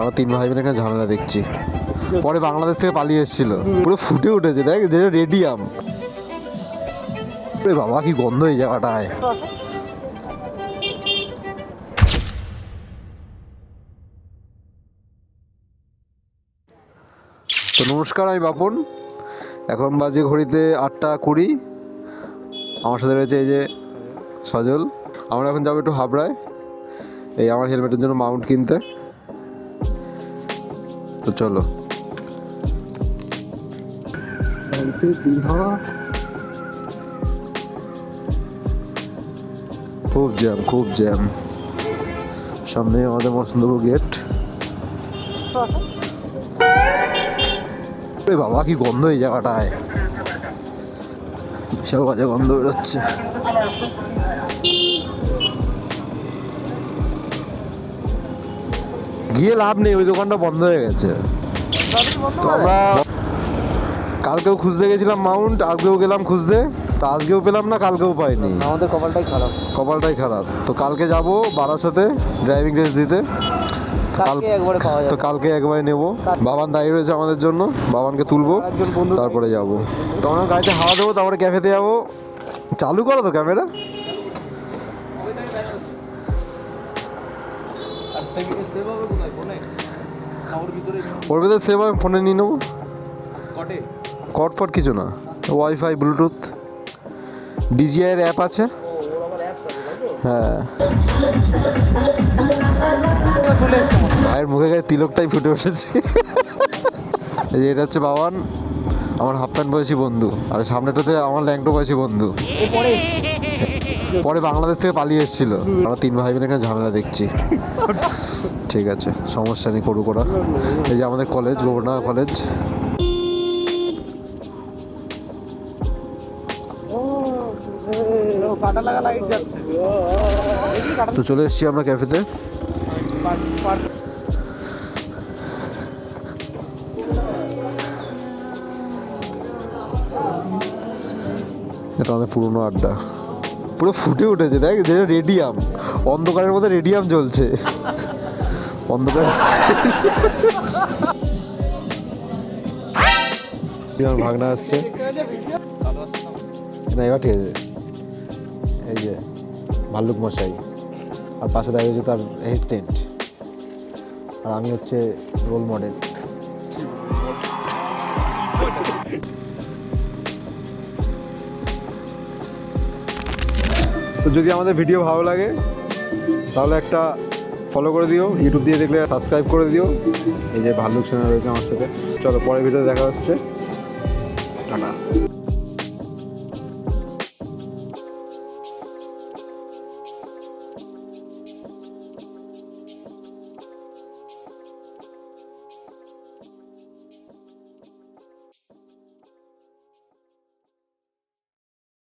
আমার তিন ভাই বোন এখানে ঝামেলা দেখছি। পরে বাংলাদেশ থেকে পালিয়ে এসেছিল, পুরো ফুটে উঠেছে। দেখ যেটা রেডিয়াম। বাবা কি গন্ধ এই জায়গাটায়। তো নমস্কার, আমি বাপন। এখন বাজে ঘড়িতে 8:20। আমার সাথে রয়েছে এই যে সজল। আমরা এখন যাবো একটু হাবড়ায়, এই আমার হেলমেটের জন্য মাউন্ট কিনতে। তো চলো। খুব জ্যাম, খুব জ্যাম। সামনে আমাদের মসন্দপুর গেট। বাবা কি গন্ধ এই জায়গাটায়, বিশাল বাজে গন্ধ বেরোচ্ছে। গিয়ে লাভ নেই, ওই দোকানটা বন্ধ হয়ে গেছে। তো আমরা কালকেও খুঁজতে গেছিলাম মাউন্ট, আজকেও গেলাম খুঁজতে। তা আজকেও পেলাম না, কালকেও পাইনি। আমাদের কপালটাই খারাপ। তো কালকে যাবো বারাসাতে ড্রাইভিং টেস্ট দিতে। তো কালকে একবারে নেবো। বাবান দাঁড়িয়ে রয়েছে আমাদের জন্য, বাবানকে তুলবো, তারপরে যাবো। তো আমরা গাড়িতে হাওয়া দেবো, তারপরে ক্যাফেতে যাবো। চালু করো তো ক্যামেরা। ওর ভেতরে সেভ আমি ফোনে নিয়ে নেবো। কট ফট কিছু না, ওয়াইফাই ব্লুটুথ ডিজিআই এর অ্যাপ আছে। হ্যাঁ, ভাইয়ের মুখে গায়ে তিলকটাই ফুটে উঠেছে। এই যে এটা হচ্ছে বাবান, আমার হাফ প্যান্ট বয়সী বন্ধু। আর সামনেটা হচ্ছে আমার ল্যাংটো বয়সী বন্ধু। পরে বাংলাদেশ থেকে পালিয়ে এসেছিল। আমরা তিন ভাই বোন এখানে ঝামেলা দেখছি। ঠিক আছে, সমস্যা নেই, করুক ওরা। এই যে আমাদের কলেজ, গোবরডাঙ্গা কলেজ। তো চলে এসেছি আমরা ক্যাফেতে। এটা আমাদের পুরোনো আড্ডা, পুরো ফুটে উঠেছে। দেখ যেটা রেডিয়াম, অন্ধকারের মধ্যে রেডিয়াম জ্বলছে। অন্ধকার ভাগনা আসছে না, এবার ঠিক আছে। এই যে ভাল্লুক মশাই, আর পাশে দাঁড়িয়ে হচ্ছে তার অ্যাসিস্ট্যান্ট, আর আমি হচ্ছে রোল মডেল। তো যদি আমাদের ভিডিও ভালো লাগে তাহলে একটা ফলো করে দিও, ইউটিউব দিয়ে দেখলে সাবস্ক্রাইব করে দিও। এই যে ভাল্লুক সেনা রয়েছে আমার সাথে। চলো পরের ভিডিও দেখা হচ্ছে, টাটা।